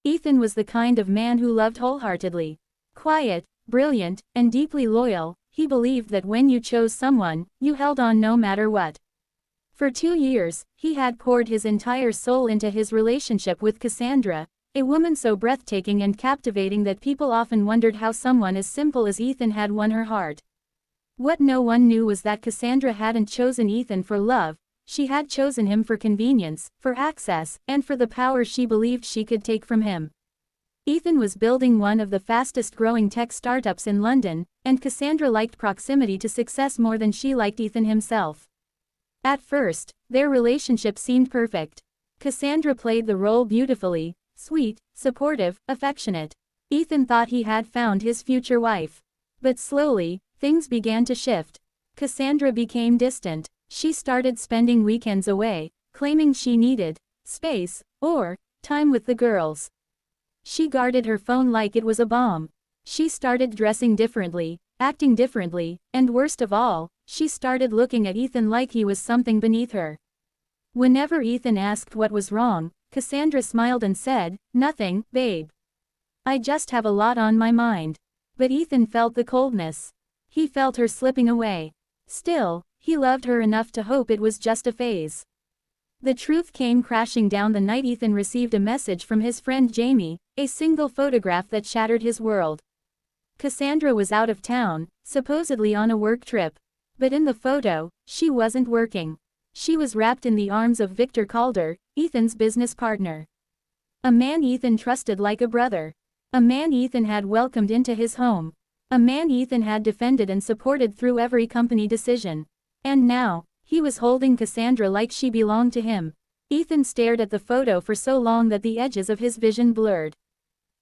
Ethan was the kind of man who loved wholeheartedly. Quiet, brilliant, and deeply loyal, he believed that when you chose someone, you held on no matter what. For 2 years, he had poured his entire soul into his relationship with Cassandra, a woman so breathtaking and captivating that people often wondered how someone as simple as Ethan had won her heart. What no one knew was that Cassandra hadn't chosen Ethan for love, she had chosen him for convenience, for access, and for the power she believed she could take from him. Ethan was building one of the fastest-growing tech startups in London, and Cassandra liked proximity to success more than she liked Ethan himself. At first, their relationship seemed perfect. Cassandra played the role beautifully, sweet, supportive, affectionate. Ethan thought he had found his future wife. But slowly, things began to shift. Cassandra became distant. She started spending weekends away, claiming she needed space, or time with the girls. She guarded her phone like it was a bomb. She started dressing differently, acting differently, and worst of all, she started looking at Ethan like he was something beneath her. Whenever Ethan asked what was wrong, Cassandra smiled and said, "Nothing, babe. I just have a lot on my mind." But Ethan felt the coldness. He felt her slipping away. Still, he loved her enough to hope it was just a phase. The truth came crashing down the night Ethan received a message from his friend Jamie, a single photograph that shattered his world. Cassandra was out of town, supposedly on a work trip. But in the photo, she wasn't working. She was wrapped in the arms of Victor Calder, Ethan's business partner. A man Ethan trusted like a brother. A man Ethan had welcomed into his home. A man Ethan had defended and supported through every company decision. And now, he was holding Cassandra like she belonged to him. Ethan stared at the photo for so long that the edges of his vision blurred.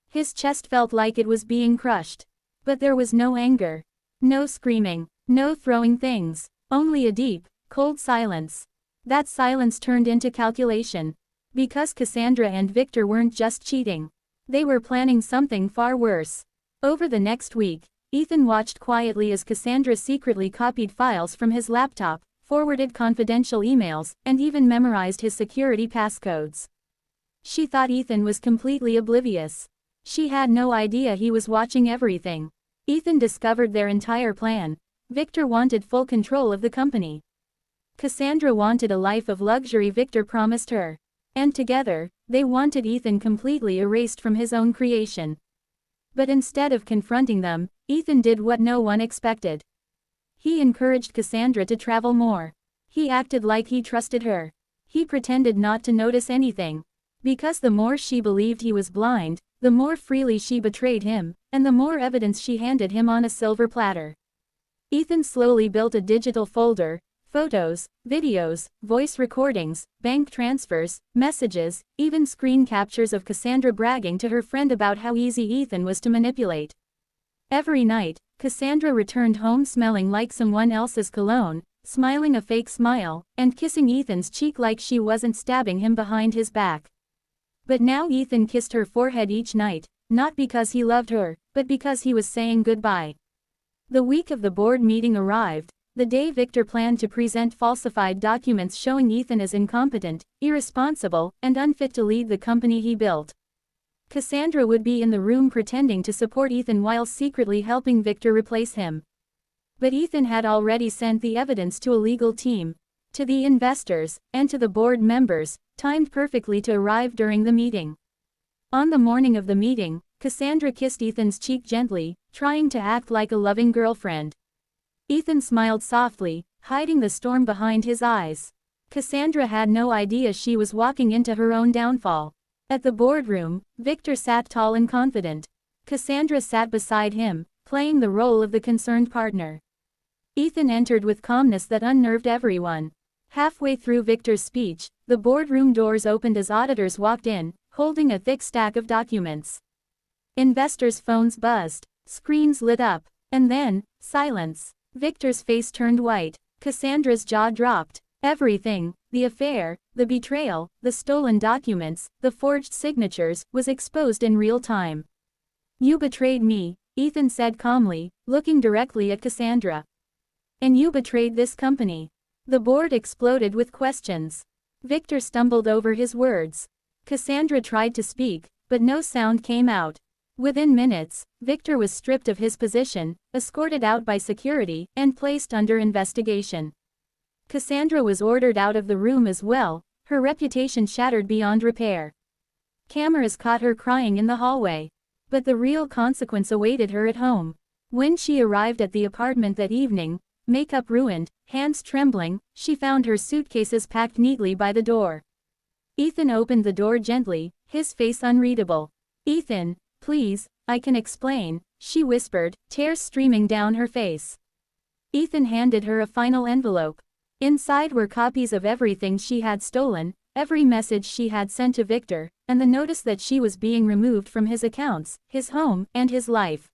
His chest felt like it was being crushed. But there was no anger. No screaming. No throwing things. Only a deep, cold silence. That silence turned into calculation. Because Cassandra and Victor weren't just cheating. They were planning something far worse. Over the next week, Ethan watched quietly as Cassandra secretly copied files from his laptop, forwarded confidential emails, and even memorized his security passcodes. She thought Ethan was completely oblivious. She had no idea he was watching everything. Ethan discovered their entire plan. Victor wanted full control of the company. Cassandra wanted a life of luxury Victor promised her. And together, they wanted Ethan completely erased from his own creation. But instead of confronting them, Ethan did what no one expected. He encouraged Cassandra to travel more. He acted like he trusted her. He pretended not to notice anything. Because the more she believed he was blind, the more freely she betrayed him, and the more evidence she handed him on a silver platter. Ethan slowly built a digital folder: photos, videos, voice recordings, bank transfers, messages, even screen captures of Cassandra bragging to her friend about how easy Ethan was to manipulate. Every night, Cassandra returned home smelling like someone else's cologne, smiling a fake smile, and kissing Ethan's cheek like she wasn't stabbing him behind his back. But now Ethan kissed her forehead each night, not because he loved her, but because he was saying goodbye. The week of the board meeting arrived, the day Victor planned to present falsified documents showing Ethan as incompetent, irresponsible, and unfit to lead the company he built. Cassandra would be in the room pretending to support Ethan while secretly helping Victor replace him. But Ethan had already sent the evidence to a legal team, to the investors, and to the board members, timed perfectly to arrive during the meeting. On the morning of the meeting, Cassandra kissed Ethan's cheek gently, trying to act like a loving girlfriend. Ethan smiled softly, hiding the storm behind his eyes. Cassandra had no idea she was walking into her own downfall. At the boardroom, Victor sat tall and confident. Cassandra sat beside him, playing the role of the concerned partner. Ethan entered with calmness that unnerved everyone. Halfway through Victor's speech, the boardroom doors opened as auditors walked in, holding a thick stack of documents. Investors' phones buzzed, screens lit up, and then, silence. Victor's face turned white. Cassandra's jaw dropped. Everything, the affair, the betrayal, the stolen documents, the forged signatures, was exposed in real time. "You betrayed me," Ethan said calmly, looking directly at Cassandra. "And you betrayed this company." The board exploded with questions. Victor stumbled over his words. Cassandra tried to speak, but no sound came out. Within minutes, Victor was stripped of his position, escorted out by security, and placed under investigation. Cassandra was ordered out of the room as well, her reputation shattered beyond repair. Cameras caught her crying in the hallway. But the real consequence awaited her at home. When she arrived at the apartment that evening, makeup ruined, hands trembling, she found her suitcases packed neatly by the door. Ethan opened the door gently, his face unreadable. "Ethan, please, I can explain," she whispered, tears streaming down her face. Ethan handed her a final envelope. Inside were copies of everything she had stolen, every message she had sent to Victor, and the notice that she was being removed from his accounts, his home, and his life.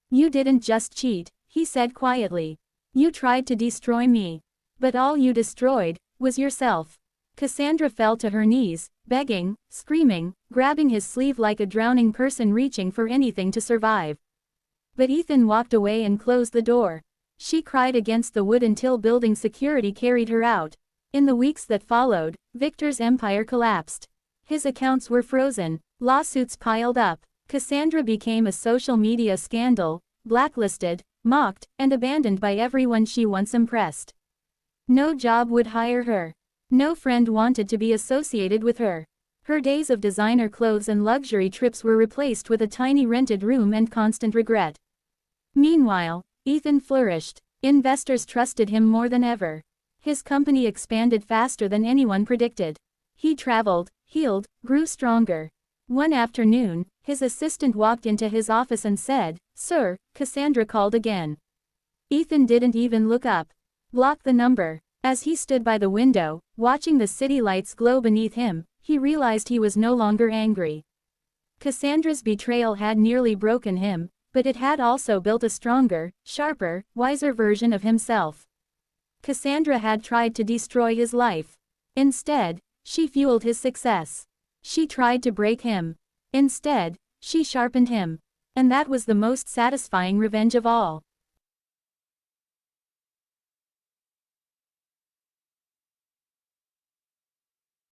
"You didn't just cheat," he said quietly. "You tried to destroy me. But all you destroyed was yourself." Cassandra fell to her knees, begging, screaming, grabbing his sleeve like a drowning person reaching for anything to survive. But Ethan walked away and closed the door. She cried against the wood until building security carried her out. In the weeks that followed, Victor's empire collapsed. His accounts were frozen, lawsuits piled up. Cassandra became a social media scandal, blacklisted, mocked, and abandoned by everyone she once impressed. No job would hire her. No friend wanted to be associated with her. Her days of designer clothes and luxury trips were replaced with a tiny rented room and constant regret. Meanwhile, Ethan flourished. Investors trusted him more than ever. His company expanded faster than anyone predicted. He traveled, healed, grew stronger. One afternoon, his assistant walked into his office and said, "Sir, Cassandra called again." Ethan didn't even look up. "Block the number." As he stood by the window, watching the city lights glow beneath him, he realized he was no longer angry. Cassandra's betrayal had nearly broken him, but it had also built a stronger, sharper, wiser version of himself. Cassandra had tried to destroy his life. Instead, she fueled his success. She tried to break him. Instead, she sharpened him. And that was the most satisfying revenge of all.